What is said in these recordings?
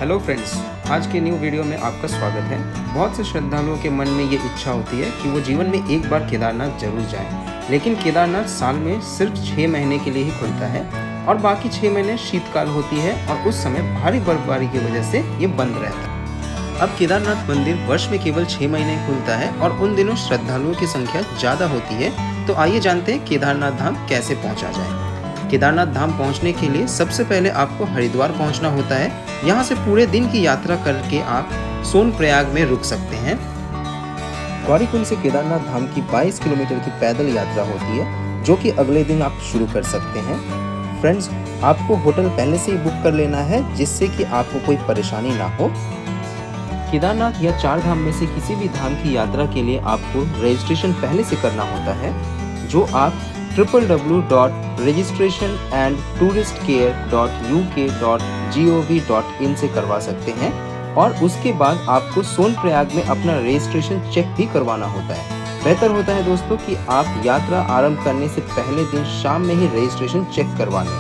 Hello friends, आज के new video में आपका स्वागत है। बहुत से श्रद्धालुओं के मन में ये इच्छा होती है कि वो जीवन में एक बार केदारनाथ जरूर जाएं। लेकिन केदारनाथ साल में सिर्फ 6 महीने के लिए ही खुलता है और बाकी 6 महीने शीतकाल होती है और उस समय भारी बर्फबारी की वजह से ये बंद रहता है। अब केदारनाथ मंदिर वर्ष में केवल 6 महीने खुलता है और उन दिनों श्रद्धालुओं की संख्या ज़्यादा होती है। तो आइए जानते हैं केदारनाथ धाम कैसे पहुँचा जाए। केदारनाथ धाम पहुंचने के लिए सबसे पहले आपको हरिद्वार पहुंचना होता है। यहाँ से पूरे दिन की यात्रा करके आप सोनप्रयाग में रुक सकते हैं। गौरीकुंड से केदारनाथ धाम की 22 किलोमीटर की पैदल यात्रा होती है, जो कि अगले दिन आप शुरू कर सकते हैं। फ्रेंड्स, आपको होटल पहले से ही बुक कर लेना है, जिससे कि आपको कोई परेशानी ना हो। केदारनाथ या 4 धाम में से किसी भी धाम की यात्रा के लिए आपको रजिस्ट्रेशन पहले से करना होता है, जो आप www.registrationandtouristcare.uk.gov.in से करवा सकते हैं और उसके बाद आपको सोनप्रयाग में अपना रजिस्ट्रेशन चेक भी करवाना होता है। बेहतर होता है दोस्तों कि आप यात्रा आरंभ करने से पहले दिन शाम में ही रजिस्ट्रेशन चेक करवा लें।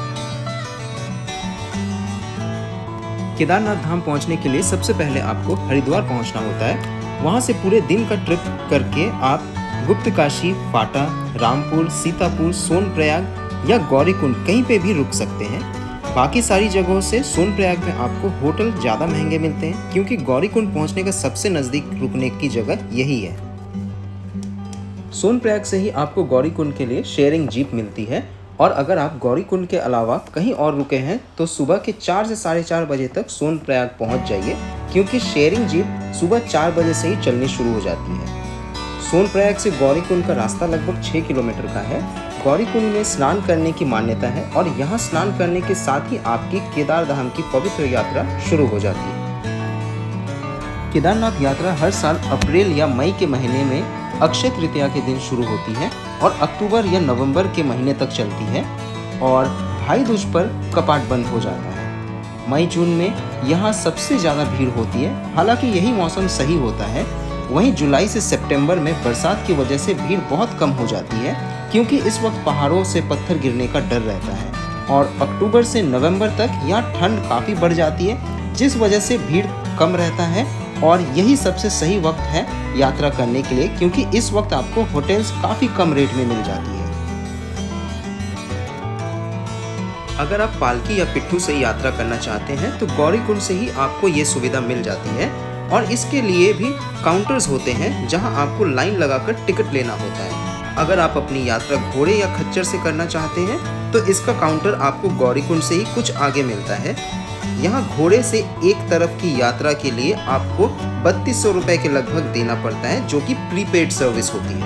केदारनाथ धाम पहुंचने के लिए सबसे पहले आपको हरिद्वार पहुंचना होता है। वहां से पूरे दिन का ट्रिप करके आप गुप्तकाशी, फाटा, रामपुर, सीतापुर, सोनप्रयाग या गौरीकुंड कहीं पे भी रुक सकते हैं। बाकी सारी जगहों से सोनप्रयाग में आपको होटल ज़्यादा महंगे मिलते हैं, क्योंकि गौरीकुंड पहुंचने का सबसे नज़दीक रुकने की जगह यही है। सोनप्रयाग से ही आपको गौरीकुंड के लिए शेयरिंग जीप मिलती है और अगर आप गौरीकुंड के अलावा कहीं और रुके हैं तो सुबह के 4 से 4:30 बजे तक सोनप्रयाग पहुँच जाइए, क्योंकि शेयरिंग जीप सुबह 4 बजे से ही चलनी शुरू हो जाती है। सोनप्रयाग से गौरीकुंड का रास्ता लगभग 6 किलोमीटर का है। गौरीकुंड में स्नान करने की मान्यता है और यहाँ स्नान करने के साथ ही आपकी केदारधाम की पवित्र यात्रा शुरू हो जाती है। केदारनाथ यात्रा हर साल अप्रैल या मई के महीने में अक्षय तृतीया के दिन शुरू होती है और अक्टूबर या नवंबर के महीने तक चलती है और भाई दूज पर कपाट बंद हो जाता है। मई जून में यहाँ सबसे ज़्यादा भीड़ होती है, हालांकि यही मौसम सही होता है। वहीं जुलाई से सितंबर में बरसात की वजह से भीड़ बहुत कम हो जाती है, क्योंकि इस वक्त पहाड़ों से पत्थर गिरने का डर रहता है और अक्टूबर से नवंबर तक यहाँ ठंड काफ़ी बढ़ जाती है, जिस वजह से भीड़ कम रहता है और यही सबसे सही वक्त है यात्रा करने के लिए, क्योंकि इस वक्त आपको होटल्स काफ़ी कम रेट में मिल जाती है। अगर आप पालकी या पिट्ठू से यात्रा करना चाहते हैं तो गौरीकुंड से ही आपको ये सुविधा मिल जाती है और इसके लिए भी काउंटर्स होते हैं जहां आपको लाइन लगाकर टिकट लेना होता है। अगर आप अपनी यात्रा घोड़े या खच्चर से करना चाहते हैं तो इसका काउंटर आपको गौरीकुंड से ही कुछ आगे मिलता है। यहाँ घोड़े से एक तरफ की यात्रा के लिए आपको 3200 रुपये के लगभग देना पड़ता है, जो कि प्रीपेड सर्विस होती है।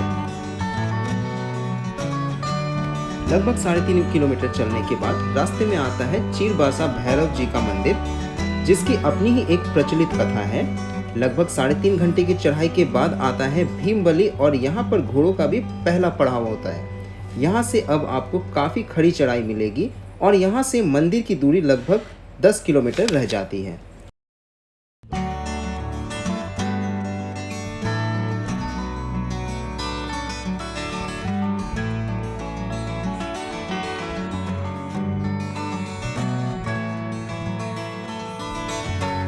लगभग 3.5 किलोमीटर चलने के बाद रास्ते में आता है चीरबासा भैरव जी का मंदिर, जिसकी अपनी ही एक प्रचलित कथा है। लगभग 3.5 घंटे की चढ़ाई के बाद आता है भीमबली और यहाँ पर घोड़ों का भी पहला पड़ाव होता है। यहाँ से अब आपको काफ़ी खड़ी चढ़ाई मिलेगी और यहाँ से मंदिर की दूरी लगभग 10 किलोमीटर रह जाती है।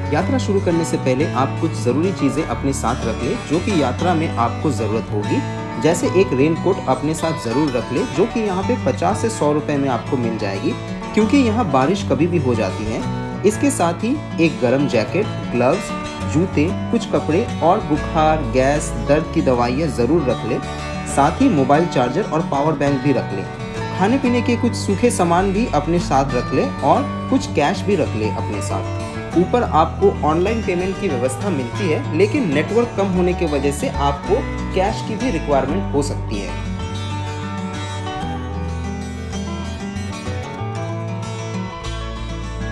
यात्रा शुरू करने से पहले आप कुछ ज़रूरी चीज़ें अपने साथ रख लें, जो कि यात्रा में आपको ज़रूरत होगी। जैसे एक रेनकोट अपने साथ ज़रूर रख लें, जो कि यहाँ पे 50 से 100 रुपये में आपको मिल जाएगी, क्योंकि यहाँ बारिश कभी भी हो जाती है। इसके साथ ही एक गर्म जैकेट, ग्लव्स, जूते, कुछ कपड़े और बुखार, गैस, दर्द की दवाइयाँ ज़रूर रख लें। साथ ही मोबाइल चार्जर और पावर बैंक भी रख लें। खाने पीने के कुछ सूखे सामान भी अपने साथ रख लें और कुछ कैश भी रख लें अपने साथ। ऊपर आपको ऑनलाइन पेमेंट की व्यवस्था मिलती है, लेकिन नेटवर्क कम होने की वजह से आपको कैश की भी रिक्वायरमेंट हो सकती है।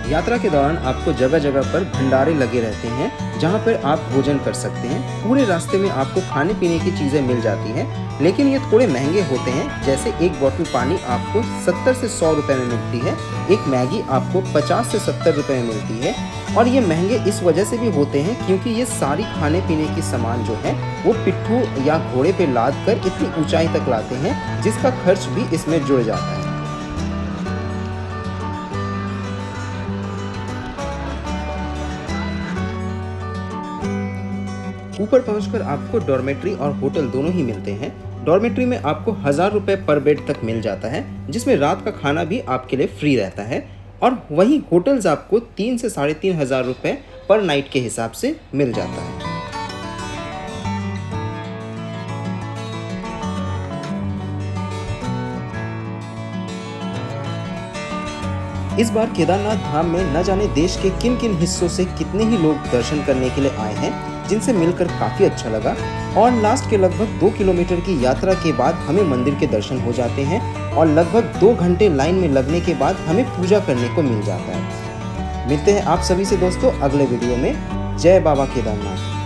यात्रा के दौरान आपको जगह जगह पर भंडारे लगे रहते हैं, जहां पर आप भोजन कर सकते हैं। पूरे रास्ते में आपको खाने पीने की चीज़ें मिल जाती हैं, लेकिन ये थोड़े महंगे होते हैं। जैसे एक बोतल पानी आपको 70 से 100 रुपये में मिलती है, एक मैगी आपको 50 से 70 रुपये में मिलती है। और ये महंगे इस वजह से भी होते हैं क्योंकि ये सारी खाने पीने की सामान जो है वो पिट्ठू या घोड़े पे लाद कर इतनी ऊंचाई तक लाते हैं, जिसका खर्च भी इसमें जुड़ जाता है। ऊपर पहुंचकर आपको डॉर्मेट्री और होटल दोनों ही मिलते हैं। डॉर्मेट्री में आपको 1000 रुपये पर बेड तक मिल जाता है, जिसमें रात का खाना भी आपके लिए फ्री रहता है। और वहीं होटल्स आपको 3 से 3500 रुपये पर नाइट के हिसाब से मिल जाता है। इस बार केदारनाथ धाम में न जाने देश के किन किन हिस्सों से कितने ही लोग दर्शन करने के लिए आए हैं, जिनसे मिलकर काफ़ी अच्छा लगा। और लास्ट के लगभग 2 किलोमीटर की यात्रा के बाद हमें मंदिर के दर्शन हो जाते हैं और लगभग 2 घंटे लाइन में लगने के बाद हमें पूजा करने को मिल जाता है। मिलते हैं आप सभी से दोस्तों अगले वीडियो में। जय बाबा केदारनाथ।